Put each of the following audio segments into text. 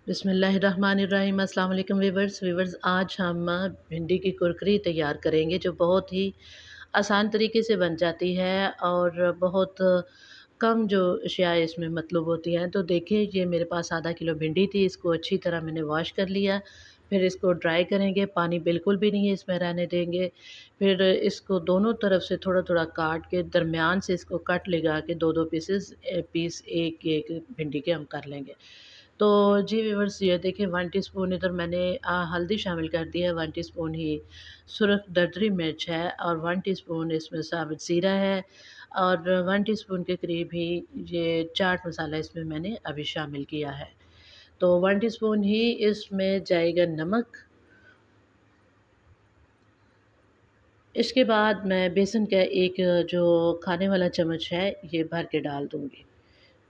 बिस्मिल्लाहिर्रहमानिर्रहीम। अस्सलाम वालेकुम वीवर्स। आज हम भिंडी की कुरकरी तैयार करेंगे जो बहुत ही आसान तरीके से बन जाती है और बहुत कम जो अशिया इसमें मतलूब होती हैं। तो देखिए, ये मेरे पास आधा किलो भिंडी थी, इसको अच्छी तरह मैंने वॉश कर लिया। फिर इसको ड्राई करेंगे, पानी बिल्कुल भी नहीं है इसमें रहने देंगे। फिर इसको दोनों तरफ से थोड़ा-थोड़ा काट के दरमियान से इसको कट लगा के 2-2 पीस एक-एक भिंडी के हम कर लेंगे। तो जी व्यूअर्स, ये देखिए 1 टीस्पून इधर मैंने हल्दी शामिल कर दी है, 1 टीस्पून ही सुरख दरदरी मिर्च है और 1 टीस्पून इसमें साबुत ज़ीरा है और 1 टीस्पून के करीब ही ये चाट मसाला इसमें मैंने अभी शामिल किया है। तो 1 टीस्पून ही इसमें जाएगा नमक। इसके बाद मैं बेसन का एक जो खाने वाला चम्मच है, ये भर के डाल दूँगी।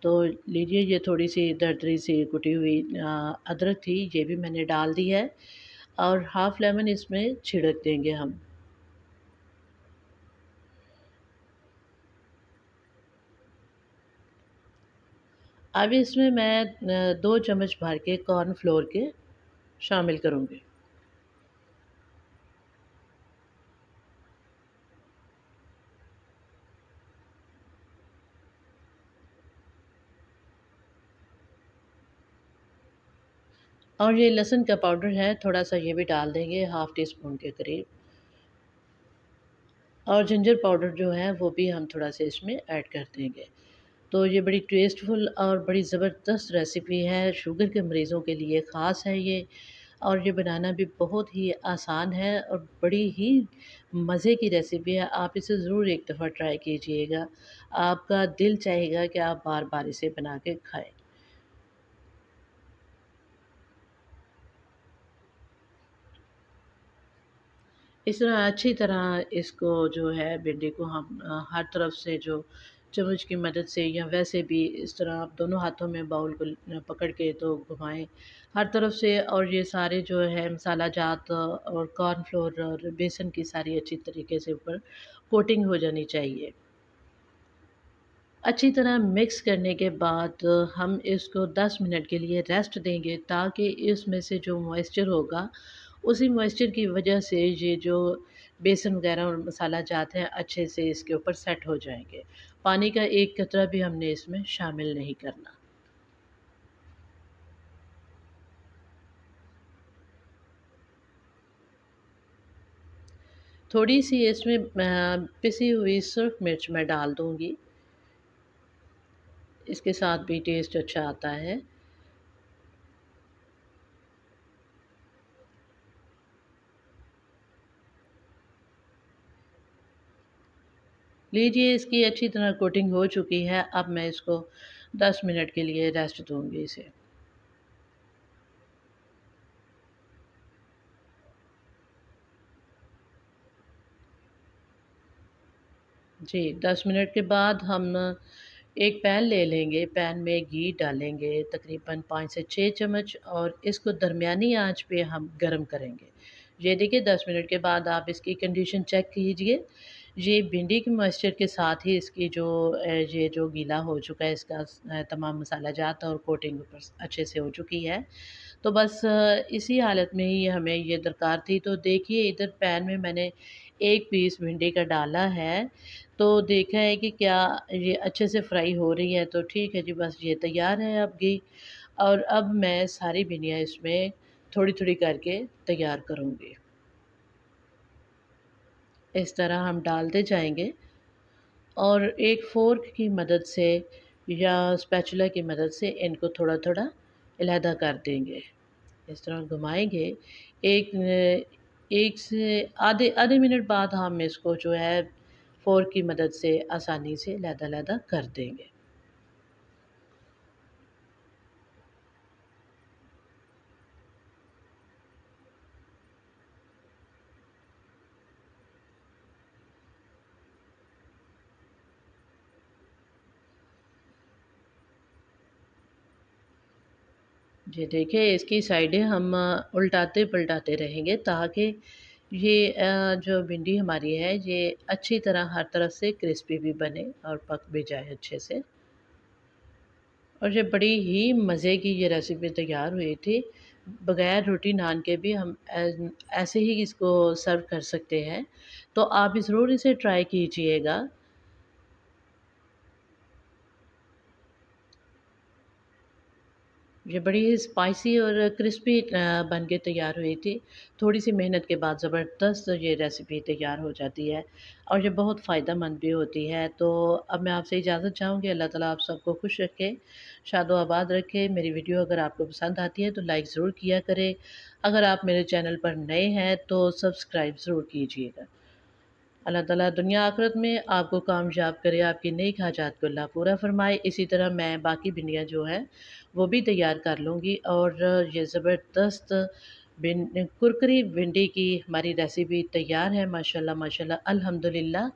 तो लीजिए, ये थोड़ी-सी दरदरी सी कुटी हुई अदरक थी, ये भी मैंने डाल दी है और हाफ़ लेमन इसमें छिड़क देंगे हम। अब इसमें मैं 2 चम्मच भर के कॉर्नफ्लोर के शामिल करूँगी। और ये लहसुन का पाउडर है, थोड़ा-सा ये भी डाल देंगे, हाफ़ टी स्पून के करीब। और जिंजर पाउडर जो है, वो भी हम थोड़ा-सा इसमें ऐड कर देंगे। तो ये बड़ी टेस्टफुल और बड़ी ज़बरदस्त रेसिपी है, शुगर के मरीज़ों के लिए ख़ास है ये। और ये बनाना भी बहुत ही आसान है और बड़ी ही मज़े की रेसिपी है। आप इसे ज़रूर एक दफ़ा ट्राई कीजिएगा। आपका दिल चाहेगा कि आप बार-बार इसे बना के खाएँ। इस तरह अच्छी तरह इसको जो है भिंडी को हम हर तरफ से जो चम्मच की मदद से या वैसे भी इस तरह आप दोनों हाथों में बाउल को पकड़ के तो घुमाएं हर तरफ से। और ये सारे जो है मसाला जात और कॉर्नफ्लोर और बेसन की सारी अच्छी तरीके से ऊपर कोटिंग हो जानी चाहिए। अच्छी तरह मिक्स करने के बाद हम इसको 10 मिनट के लिए रेस्ट देंगे ताकि इसमें से जो मॉइस्चर होगा, उसी मॉइस्चर की वजह से ये जो बेसन वगैरह और मसाला जात हैं अच्छे से इसके ऊपर सेट हो जाएँगे। पानी का एक कतरा भी हमने इसमें शामिल नहीं करना। थोड़ी-सी इसमें पिसी हुई सुर्ख मिर्च मैं डाल दूँगी, इसके साथ भी टेस्ट अच्छा आता है। लीजिए, इसकी अच्छी तरह कोटिंग हो चुकी है, अब मैं इसको 10 मिनट के लिए रेस्ट दूँगी इसे। जी, 10 मिनट के बाद हम एक पैन ले लेंगे, पैन में घी डालेंगे तकरीबन 5 से 6 चम्मच और इसको दरमियानी आँच पे हम गरम करेंगे। ये देखिए, 10 मिनट के बाद आप इसकी कंडीशन चेक कीजिए। ये भिंडी के मॉइस्चर के साथ ही इसकी जो ये जो गीला हो चुका है इसका तमाम मसाला जात और कोटिंग ऊपर अच्छे से हो चुकी है। तो बस इसी हालत में ही हमें ये दरकार थी। तो देखिए, इधर पैन में मैंने 1 पीस भिंडी का डाला है, तो देखा है कि क्या ये अच्छे से फ्राई हो रही है, तो ठीक है जी, बस ये तैयार है अब घी। और अब मैं सारी भिंडियाँ इसमें थोड़ी-थोड़ी करके तैयार करूँगी। इस तरह हम डालते जाएँगे और एक फ़ोर्क की मदद से या स्पैचुला की मदद से इनको थोड़ा-थोड़ा अलहदा कर देंगे। इस तरह घुमाएँगे। एक से आधे आधे मिनट बाद हम इसको जो है फ़ोर्क की मदद से आसानी से अलहदा-अलहदा कर देंगे। जी देखिए, इसकी साइडें हम उल्टाते-पलटाते रहेंगे ताकि ये जो भिंडी हमारी है ये अच्छी तरह हर तरफ से क्रिस्पी भी बने और पक भी जाए अच्छे से। और ये बड़ी ही मज़े की ये रेसिपी तैयार हुई थी। बगैर रोटी नान के भी हम ऐसे ही इसको सर्व कर सकते हैं। तो आप भी ज़रूर इसे ट्राई कीजिएगा। ये बड़ी ही स्पाइसी और क्रिस्पी बन के तैयार हुई थी। थोड़ी-सी मेहनत के बाद ज़बरदस्त ये रेसिपी तैयार हो जाती है और ये बहुत फ़ायदेमंद भी होती है। तो अब मैं आपसे इजाज़त चाहूँगी। अल्लाह ताला आप सबको खुश रखे, शादो-आबाद रखे। मेरी वीडियो अगर आपको पसंद आती है तो लाइक ज़रूर किया करें। अगर आप मेरे चैनल पर नए हैं तो सब्सक्राइब ज़रूर कीजिएगा। अल्लाह ताला दुनिया आखिरत में आपको कामयाब करे, आपकी नेक हाजात को अल्लाह पूरा फ़रमाए। इसी तरह मैं बाकी भिंडियाँ जो हैं, वो भी तैयार कर लूँगी और ये ज़बरदस्त कुरकुरी भिंडी की हमारी रेसिपी तैयार है माशाल्लाह माशाल्लाह अल्हम्दुलिल्लाह।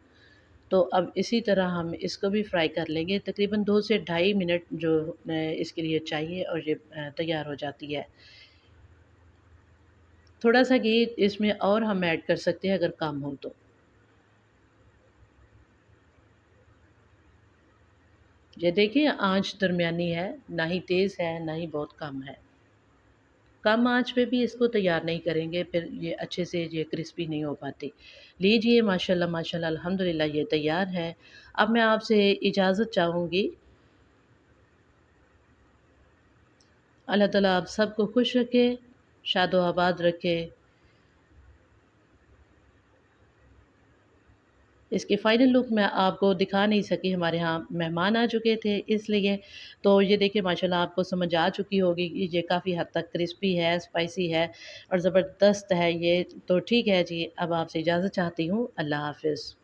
तो अब इसी तरह हम इसको भी फ्राई कर लेंगे। तकरीबन 2 से ढाई मिनट जो इसके लिए चाहिए और ये तैयार हो जाती है। थोड़ा-सा घी इसमें और हम ऐड कर सकते हैं अगर कम हो तो। ये देखिए आँच दरमियानी है, ना ही तेज़ है, ना ही बहुत कम है। कम आँच पे भी इसको तैयार नहीं करेंगे, फिर ये अच्छे से ये क्रिस्पी नहीं हो पाती। लीजिए माशाल्लाह माशाल्लाह अल्हम्दुलिल्लाह ये तैयार है। अब मैं आपसे इजाज़त चाहूँगी। अल्लाह ताला आप सबको खुश रखे, शादो-आबाद रखे। इसकी फ़ाइनल लुक मैं आपको दिखा नहीं सकी, हमारे यहाँ मेहमान आ चुके थे इसलिए। तो ये देखिए माशाल्लाह आपको समझ आ चुकी होगी कि ये काफ़ी हद तक क्रिस्पी है, स्पाइसी है और ज़बरदस्त है ये। तो ठीक है जी, अब आपसे इजाज़त चाहती हूँ। अल्लाह हाफ़िज़।